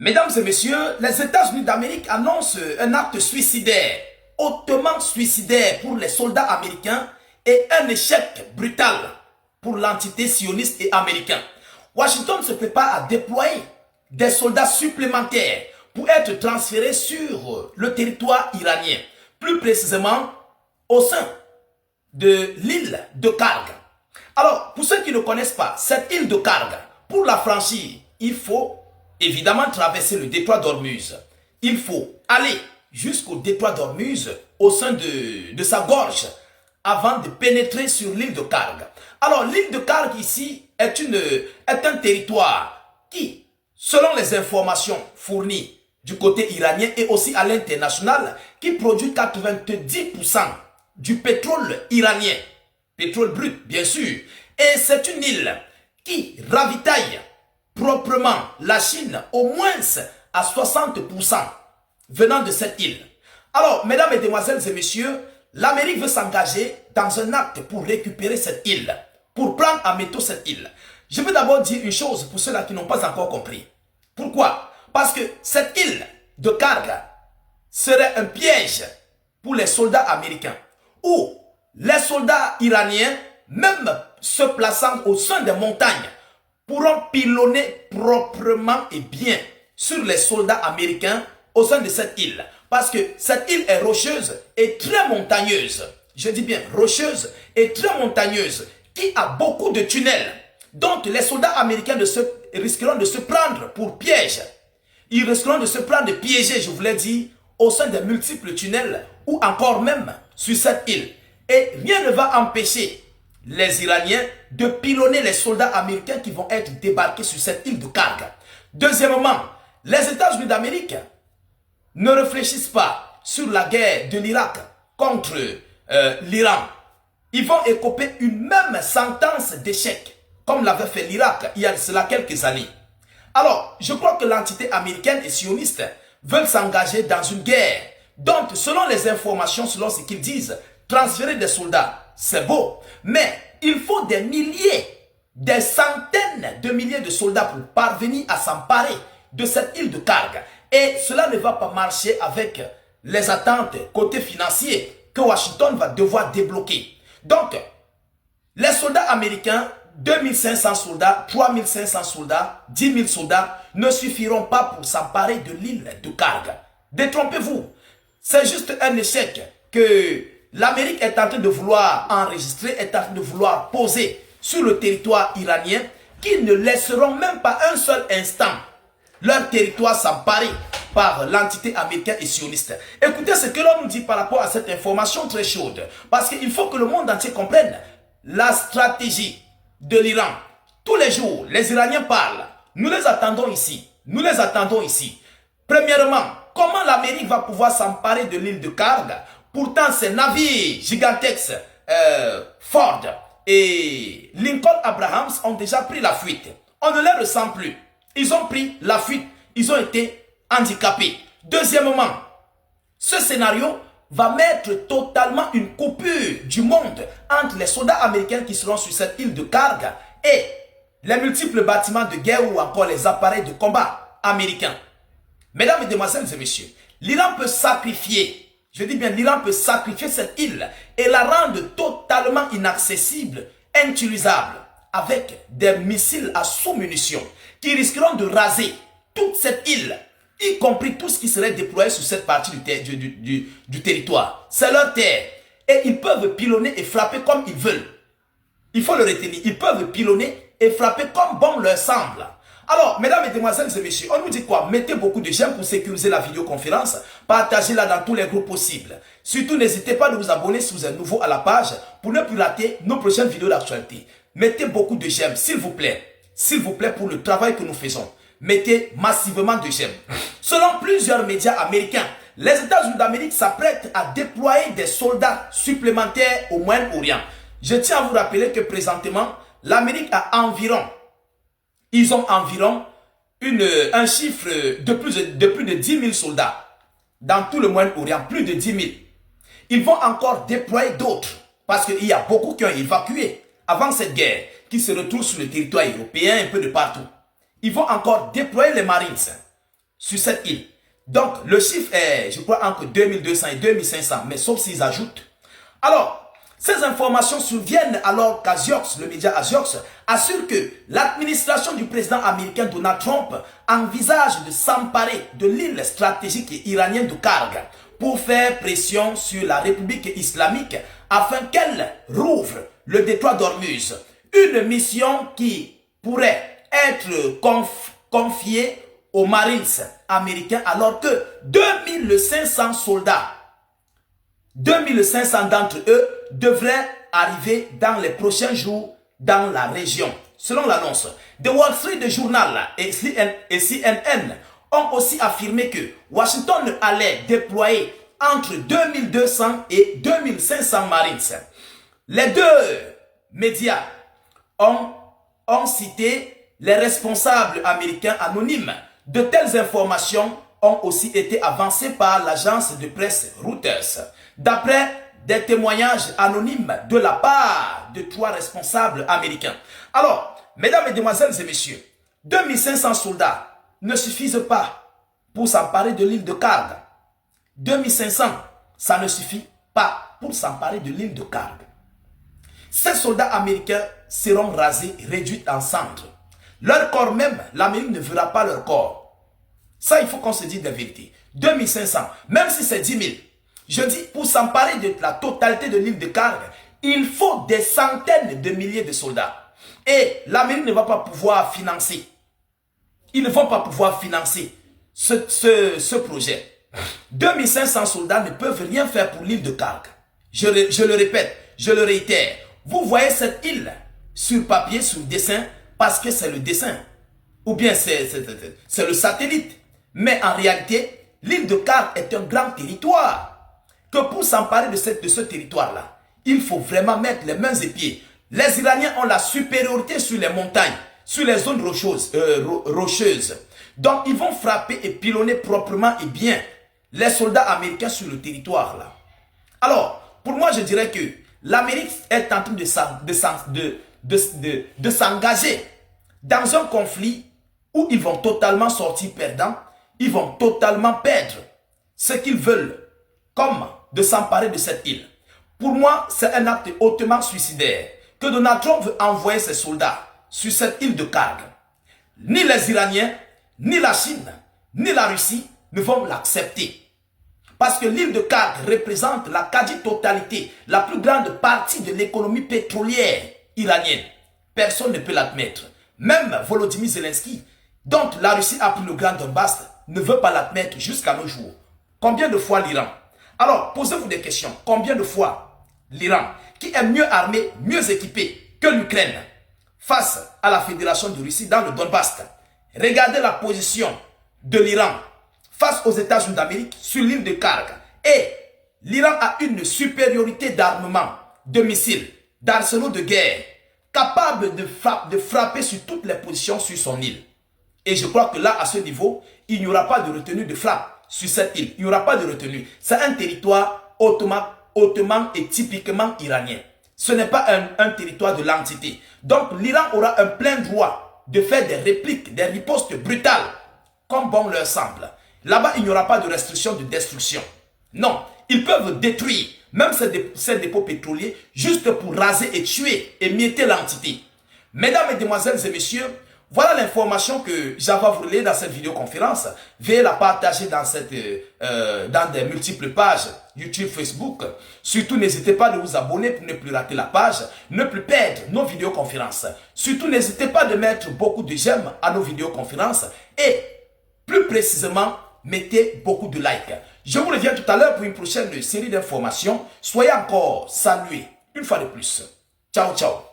Mesdames et messieurs, les États-Unis d'Amérique annoncent un acte suicidaire, hautement suicidaire pour les soldats américains et un échec brutal pour l'entité sioniste et américain. Washington se prépare à déployer des soldats supplémentaires pour être transférés sur le territoire iranien, plus précisément au sein de l'île de Karg. Alors, pour ceux qui ne connaissent pas, cette île de Karg, pour la franchir, il faut évidemment traverser le détroit d'Ormuz. Il faut aller jusqu'au détroit d'Ormuz, au sein de sa gorge, avant de pénétrer sur l'île de Karg. Alors, l'île de Karg ici est un territoire qui, selon les informations fournies du côté iranien et aussi à l'international, qui produit 90% du pétrole iranien. Pétrole brut, bien sûr. Et c'est une île qui ravitaille proprement la Chine au moins à 60% venant de cette île. Alors, mesdames, mesdemoiselles et messieurs, l'Amérique veut s'engager dans un acte pour récupérer cette île, pour prendre en métaux cette île. Je veux d'abord dire une chose pour ceux-là qui n'ont pas encore compris. Pourquoi? Parce que cette île de Karg serait un piège pour les soldats américains, où les soldats iraniens, même se plaçant au sein des montagnes, pourront pilonner proprement et bien sur les soldats américains au sein de cette île. Parce que cette île est rocheuse et très montagneuse. Je dis bien rocheuse et très montagneuse, qui a beaucoup de tunnels. Donc les soldats américains risqueront de se prendre pour piège. Ils risqueront de se prendre piégés, je vous l'ai dit, au sein des multiples tunnels ou encore même sur cette île. Et rien ne va empêcher les Iraniens de pilonner les soldats américains qui vont être débarqués sur cette île de Karg. Deuxièmement, les États-Unis d'Amérique ne réfléchissent pas sur la guerre de l'Irak contre l'Iran. Ils vont écoper une même sentence d'échec, comme l'avait fait l'Irak il y a cela quelques années. Alors, je crois que l'entité américaine et sioniste veulent s'engager dans une guerre. Donc, selon les informations, selon ce qu'ils disent, transférer des soldats, c'est beau. Mais il faut des milliers, des centaines de milliers de soldats pour parvenir à s'emparer de cette île de Karg. Et cela ne va pas marcher avec les attentes côté financier que Washington va devoir débloquer. Donc, les soldats américains, 2500 soldats, 3500 soldats, 10 000 soldats ne suffiront pas pour s'emparer de l'île de Karg. Détrompez-vous, c'est juste un échec que l'Amérique est en train de vouloir enregistrer, est en train de vouloir poser sur le territoire iranien, qui ne laisseront même pas un seul instant leur territoire s'emparer par l'entité américaine et sioniste. Écoutez ce que l'on nous dit par rapport à cette information très chaude, parce qu'il faut que le monde entier comprenne la stratégie de l'Iran. Tous les jours, les Iraniens parlent. Nous les attendons ici. Nous les attendons ici. Premièrement, comment l'Amérique va pouvoir s'emparer de l'île de Karg? Pourtant, ces navires gigantesques, Ford et Lincoln Abrahams ont déjà pris la fuite. On ne les ressent plus. Ils ont pris la fuite. Ils ont été handicapés. Deuxièmement, ce scénario va mettre totalement une coupure du monde entre les soldats américains qui seront sur cette île de Karg et les multiples bâtiments de guerre ou encore les appareils de combat américains. Mesdames, mesdemoiselles et messieurs, l'Iran peut sacrifier, je dis bien l'Iran peut sacrifier cette île et la rendre totalement inaccessible, inutilisable, avec des missiles à sous-munitions qui risqueront de raser toute cette île, y compris tout ce qui serait déployé sur cette partie du territoire. C'est leur terre. Et ils peuvent pilonner et frapper comme ils veulent. Il faut le retenir. Ils peuvent pilonner et frapper comme bon leur semble. Alors, mesdames, mesdemoiselles et messieurs, on nous dit quoi? Mettez beaucoup de j'aime pour sécuriser la vidéoconférence. Partagez-la dans tous les groupes possibles. Surtout, n'hésitez pas à vous abonner si vous êtes nouveau à la page pour ne plus rater nos prochaines vidéos d'actualité. Mettez beaucoup de j'aime, s'il vous plaît. S'il vous plaît, pour le travail que nous faisons. Mettez massivement de j'aime. Selon plusieurs médias américains, les États-Unis d'Amérique s'apprêtent à déployer des soldats supplémentaires au Moyen-Orient. Je tiens à vous rappeler que présentement, l'Amérique a environ, ils ont environ un chiffre de plus de 10 000 soldats dans tout le Moyen-Orient, plus de 10 000. Ils vont encore déployer d'autres parce qu'il y a beaucoup qui ont évacué avant cette guerre, qui se retrouvent sur le territoire européen un peu de partout. Ils vont encore déployer les Marines. sur cette île. Donc, le chiffre est, je crois, entre 2200 et 2500, mais sauf s'ils ajoutent. Alors, ces informations surviennent alors qu'Axios, le média Axios, assure que l'administration du président américain Donald Trump envisage de s'emparer de l'île stratégique iranienne de Karg pour faire pression sur la République islamique afin qu'elle rouvre le détroit d'Ormuz. Une mission qui pourrait être confiée aux Marines américains alors que 2500 soldats, 2500 d'entre eux devraient arriver dans les prochains jours dans la région. Selon l'annonce, The Wall Street Journal et CNN ont aussi affirmé que Washington allait déployer entre 2200 et 2500 Marines. Les deux médias ont cité les responsables américains anonymes. De telles informations ont aussi été avancées par l'agence de presse Reuters. D'après des témoignages anonymes de la part de 3 responsables américains. Alors, mesdames, mesdemoiselles et messieurs, 2500 soldats ne suffisent pas pour s'emparer de l'île de Karg. 2500, ça ne suffit pas pour s'emparer de l'île de Karg. Ces soldats américains seront rasés, réduits en cendres. Leur corps même, l'Amérique ne verra pas leur corps. Ça, il faut qu'on se dise la vérité. 2500, même si c'est 10 000. Je dis, pour s'emparer de la totalité de l'île de Karg, il faut des centaines de milliers de soldats. Et l'Amérique ne va pas pouvoir financer. Ils ne vont pas pouvoir financer ce projet. 2500 soldats ne peuvent rien faire pour l'île de Karg. Je le répète, je le réitère. Vous voyez cette île sur papier, sur dessin, parce que c'est le dessin. Ou bien c'est le satellite. Mais en réalité, l'île de Karg est un grand territoire. Que pour s'emparer de ce territoire-là, il faut vraiment mettre les mains et pieds. Les Iraniens ont la supériorité sur les montagnes, sur les zones rocheuses. Donc, ils vont frapper et pilonner proprement et bien les soldats américains sur le territoire-là. Alors, pour moi, je dirais que l'Amérique est en train de s'engager dans un conflit où ils vont totalement sortir perdants, ils vont totalement perdre ce qu'ils veulent, comme de s'emparer de cette île. Pour moi, c'est un acte hautement suicidaire que Donald Trump veut envoyer ses soldats sur cette île de Karg. Ni les Iraniens, ni la Chine, ni la Russie ne vont l'accepter. Parce que l'île de Karg représente la quasi-totalité, la plus grande partie de l'économie pétrolière iranienne. Personne ne peut l'admettre. Même Volodymyr Zelensky, dont la Russie a pris le Grand Donbass, ne veut pas l'admettre jusqu'à nos jours. Combien de fois l'Iran? Alors, posez-vous des questions. Combien de fois l'Iran, qui est mieux armé, mieux équipé que l'Ukraine, face à la Fédération de Russie dans le Donbass? Regardez la position de l'Iran face aux États-Unis d'Amérique sur l'île de Karg. Et l'Iran a une supériorité d'armement, de missiles, d'arsenaux de guerre, capable de frapper sur toutes les positions sur son île. Et je crois que là, à ce niveau, il n'y aura pas de retenue de frappe sur cette île. Il n'y aura pas de retenue. C'est un territoire hautement et typiquement iranien. Ce n'est pas un territoire de l'entité. Donc l'Iran aura un plein droit de faire des répliques, des ripostes brutales, comme bon leur semble. Là-bas, il n'y aura pas de restriction de destruction. Non, ils peuvent détruire même ces dépôts pétroliers juste pour raser et tuer et mietter l'entité. Mesdames, mesdemoiselles et messieurs, voilà l'information que j'avais voulu dans cette vidéoconférence. Veuillez la partager dans des multiples pages YouTube, Facebook. Surtout, n'hésitez pas de vous abonner pour ne plus rater la page, ne plus perdre nos vidéoconférences. Surtout, n'hésitez pas de mettre beaucoup de j'aime à nos vidéoconférences et plus précisément, mettez beaucoup de likes. Je vous reviens tout à l'heure pour une prochaine série d'informations. Soyez encore salués une fois de plus. Ciao, ciao.